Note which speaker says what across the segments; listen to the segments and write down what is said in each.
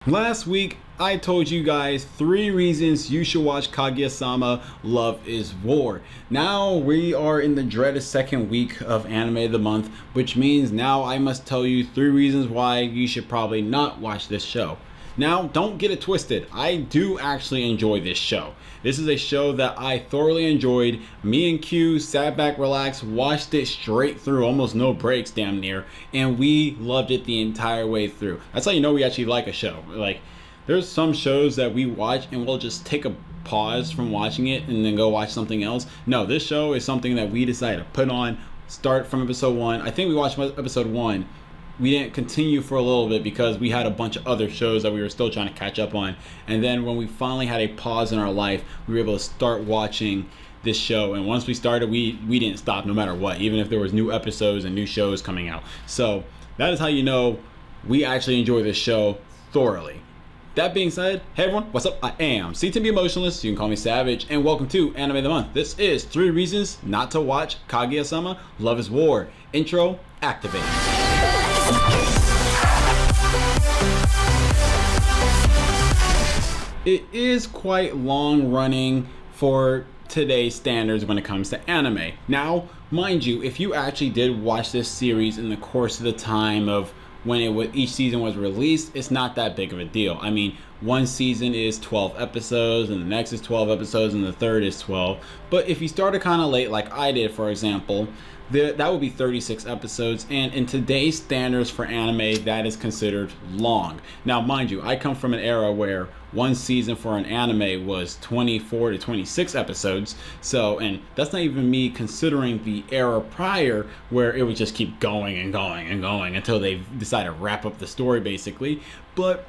Speaker 1: Last week, I told you guys 3 reasons you should watch Kaguya-sama Love is War. Now we are in the dreaded second week of Anime of the Month, which means now I must tell you 3 reasons why you should probably not watch this show. Now, don't get it twisted. I do actually enjoy this show. This is a show that I thoroughly enjoyed. Me and Q sat back, relaxed, watched it straight through, almost no breaks damn near, and we loved it the entire way through. That's how you know we actually like a show. Like, there's some shows that we watch and we'll just take a pause from watching it and then go watch something else. No, this show is something that we decided to put on, start from episode 1. I think we watched episode 1. We didn't continue for a little bit because we had a bunch of other shows that we were still trying to catch up on. And then when we finally had a pause in our life, we were able to start watching this show. And once we started, we didn't stop no matter what, even if there was new episodes and new shows coming out. So that is how you know we actually enjoy this show thoroughly. That being said, hey everyone, what's up? I am C-Tim Emotionless, you can call me Savage, and welcome to Anime of the Month. This is 3 reasons not to watch Kaguya-sama Love is War. Intro, activate. It is quite long running for today's standards when it comes to anime. Now, mind you, if you actually did watch this series in the course of the time of when each season was released, it's not that big of a deal. I mean, one season is 12 episodes, and the next is 12 episodes, and the third is 12. But if you started kind of late, like I did, for example, that would be 36 episodes, and in today's standards for anime, that is considered long. Now, mind you, I come from an era where one season for an anime was 24 to 26 episodes, so, and that's not even me considering the era prior where it would just keep going and going and going until they decide to wrap up the story, basically. But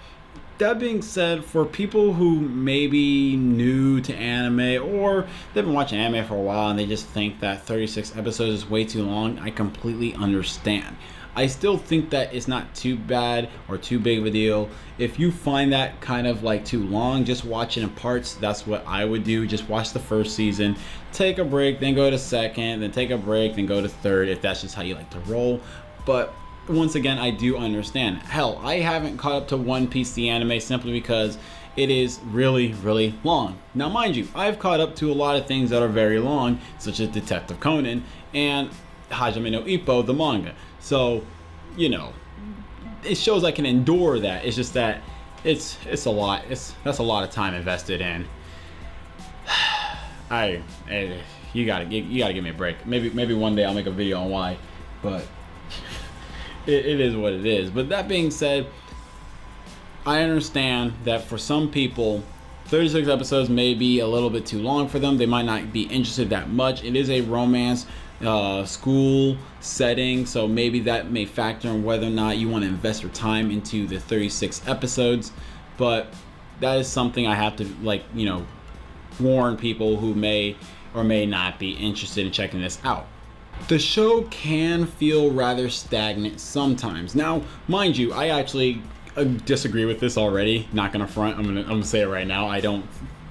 Speaker 1: that being said, for people who may be new to anime or they've been watching anime for a while and they just think that 36 episodes is way too long, I completely understand. I still think that it's not too bad or too big of a deal. If you find that kind of like too long, just watch it in parts. That's what I would do. Just watch the first season, take a break, then go to second, then take a break, then go to third, if that's just how you like to roll. But once again, I do understand. Hell, I haven't caught up to One Piece the anime simply because it is really, really long. Now, mind you, I've caught up to a lot of things that are very long, such as Detective Conan and Hajime no Ippo, the manga. So, you know, it shows I can endure that. It's just that it's a lot. That's a lot of time invested in. You gotta give me a break. Maybe one day I'll make a video on why, but it is what it is. But that being said, I understand that for some people 36 episodes may be a little bit too long for them. They might not be interested that much. It is a romance school setting, so maybe that may factor in whether or not you want to invest your time into the 36 episodes. But that is something I have to warn people who may or may not be interested in checking this out. The show can feel rather stagnant sometimes. Now, mind you, I actually disagree with this already. Not gonna front. I'm gonna say it right now. I don't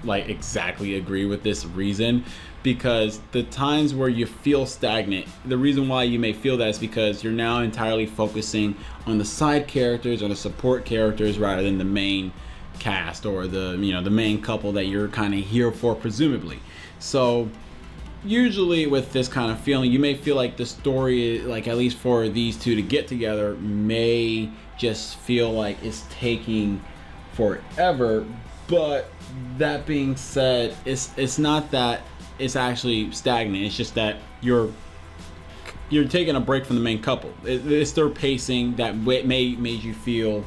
Speaker 1: exactly agree with this reason, because the times where you feel stagnant, the reason why you may feel that is because you're now entirely focusing on the side characters or the support characters rather than the main cast or the main couple that you're kind of here for, presumably. So usually with this kind of feeling, you may feel like the story, at least for these two to get together, may just feel like it's taking forever. But that being said, it's not that it's actually stagnant. It's just that you're taking a break from the main couple. It's their pacing that made you feel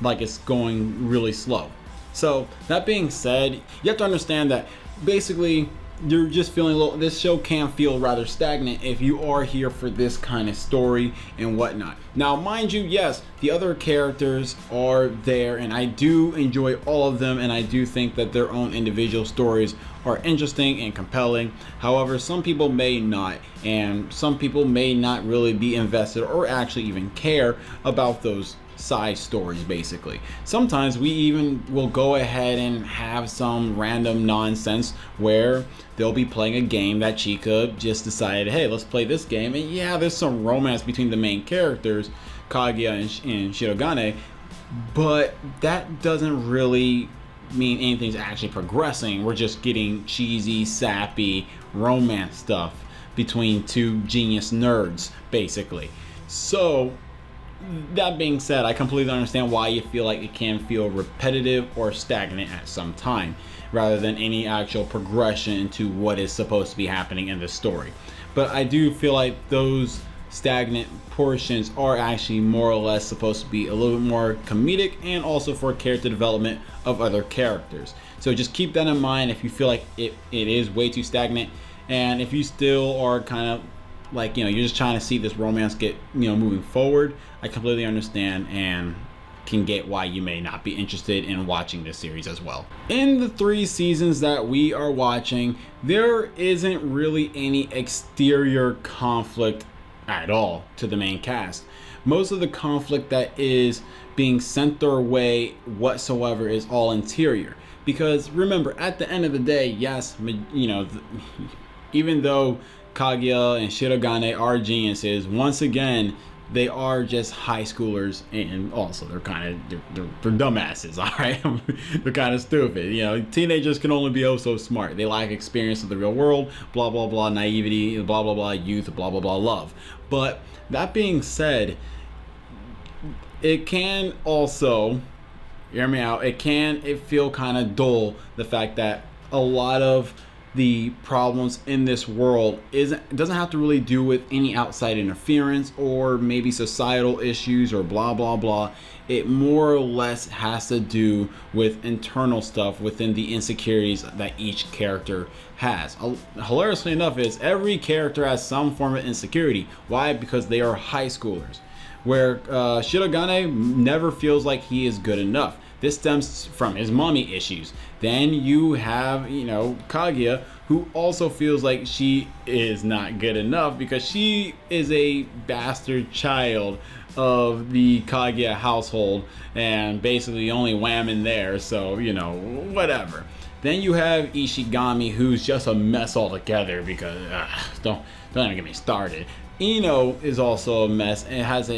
Speaker 1: like it's going really slow. So that being said, you have to understand that basically you're just feeling a little. This show can feel rather stagnant if you are here for this kind of story and whatnot. Now, mind you, yes, the other characters are there, and I do enjoy all of them, and I do think that their own individual stories are interesting and compelling. However, some people may not, and some people may not really be invested or actually even care about those side stories. Basically, sometimes we even will go ahead and have some random nonsense where they'll be playing a game that Chika just decided, hey, let's play this game, and yeah, there's some romance between the main characters, Kaguya and Shirogane, but that doesn't really mean anything's actually progressing. We're just getting cheesy, sappy romance stuff between two genius nerds, basically. So that being said, I completely understand why you feel like it can feel repetitive or stagnant at some time, rather than any actual progression into what is supposed to be happening in the story. But I do feel like those stagnant portions are actually more or less supposed to be a little bit more comedic, and also for character development of other characters. So just keep that in mind if you feel like it is way too stagnant, and if you still are kind of like, you're just trying to see this romance get, moving forward. I completely understand and can get why you may not be interested in watching this series as well. In the 3 seasons that we are watching, there isn't really any exterior conflict at all to the main cast. Most of the conflict that is being sent their way whatsoever is all interior. Because remember, at the end of the day, yes, even though Kaguya and Shirogane are geniuses, once again, they are just high schoolers, and also they're dumbasses, all right? They're kind of stupid. Teenagers can only be oh so smart. They lack experience of the real world, blah, blah, blah, naivety, blah, blah, blah, youth, blah, blah, blah, love. But that being said, it can also, hear me out, it feel kind of dull, the fact that a lot of the problems in this world doesn't have to really do with any outside interference or maybe societal issues or blah blah blah. It more or less has to do with internal stuff within the insecurities that each character has. Hilariously enough, is every character has some form of insecurity. Why? Because they are high schoolers. Where Shirogane never feels like he is good enough. This stems from his mommy issues. Then you have, Kaguya, who also feels like she is not good enough because she is a bastard child of the Kaguya household and basically the only wham in there, so, whatever. Then you have Ishigami, who's just a mess altogether because, don't even get me started. Ino is also a mess and has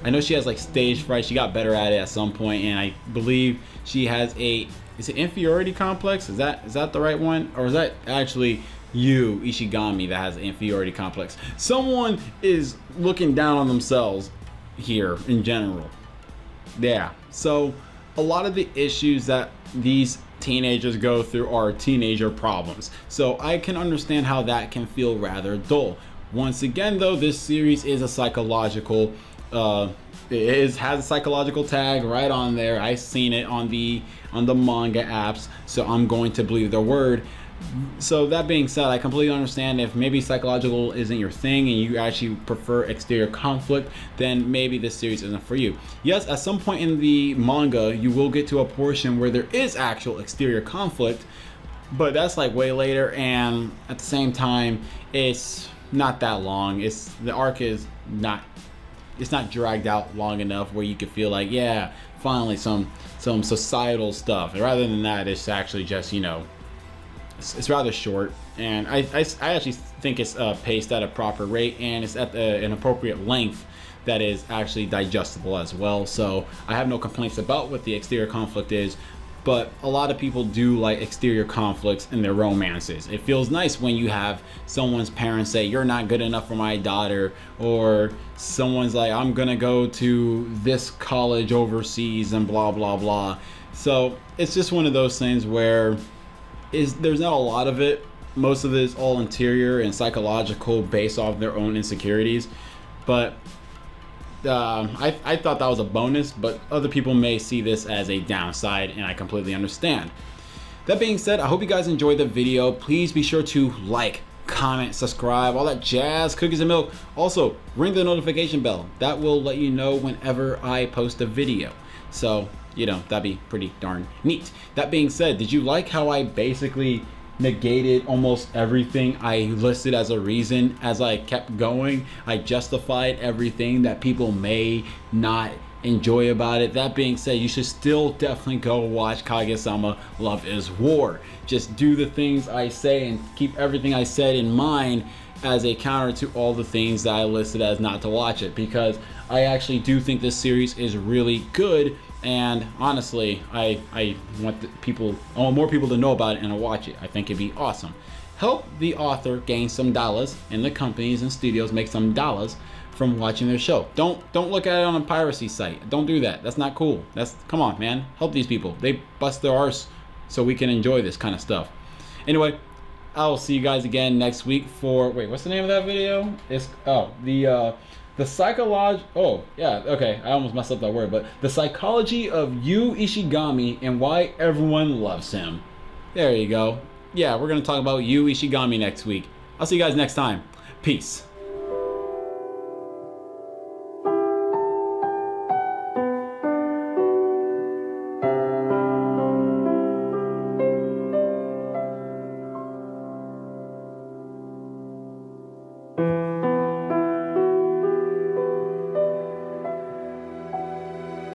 Speaker 1: I know she has like stage fright. She got better at it at some point, and I believe she has is it inferiority complex? Is that the right one? Or is that actually Yu Ishigami that has an inferiority complex? Someone is looking down on themselves here in general. Yeah. So a lot of the issues that these teenagers go through are teenager problems. So I can understand how that can feel rather dull. Once again though, this series is a psychological has a psychological tag right on there. I've seen it on the manga apps, so I'm going to believe their word. So that being said, I completely understand if maybe psychological isn't your thing and you actually prefer exterior conflict, then maybe this series isn't for you. Yes, at some point in the manga, you will get to a portion where there is actual exterior conflict, but that's like way later, and at the same time, it's not that long. The arc is not. It's not dragged out long enough where you could feel like, yeah, finally some societal stuff. And rather than that, it's actually just, it's rather short. And I actually think it's paced at a proper rate, and it's at an appropriate length that is actually digestible as well. So I have no complaints about what the exterior conflict is. But a lot of people do like exterior conflicts in their romances. It feels nice when you have someone's parents say, you're not good enough for my daughter, or someone's like, I'm gonna go to this college overseas and blah blah blah. So it's just one of those things where there's not a lot of it. Most of it is all interior and psychological based off their own insecurities. But I thought that was a bonus, but other people may see this as a downside, and I completely understand. That being said, I hope you guys enjoyed the video. Please be sure to like, comment, subscribe, all that jazz, cookies and milk. Also, ring the notification bell. That will let you know whenever I post a video. So, that'd be pretty darn neat. That being said, did you like how I basically negated almost everything I listed as a reason as I kept going? I justified everything that people may not enjoy about it. That being said, you should still definitely go watch Kaguya-sama Love is War. Just do the things I say and keep everything I said in mind, as a counter to all the things that I listed as not to watch it, because I actually do think this series is really good. And honestly, I want more people to know about it and to watch it. I think it'd be awesome. Help the author gain some dollars, and the companies and studios make some dollars from watching their show. Don't look at it on a piracy site. Don't do that. That's not cool. Come on, man. Help these people. They bust their arse so we can enjoy this kind of stuff. Anyway, I will see you guys again next week for, wait, what's the name of that video? It's the psychology. Oh yeah, okay. I almost messed up that word, but the psychology of Yu Ishigami and why everyone loves him. There you go. Yeah, we're gonna talk about Yu Ishigami next week. I'll see you guys next time. Peace.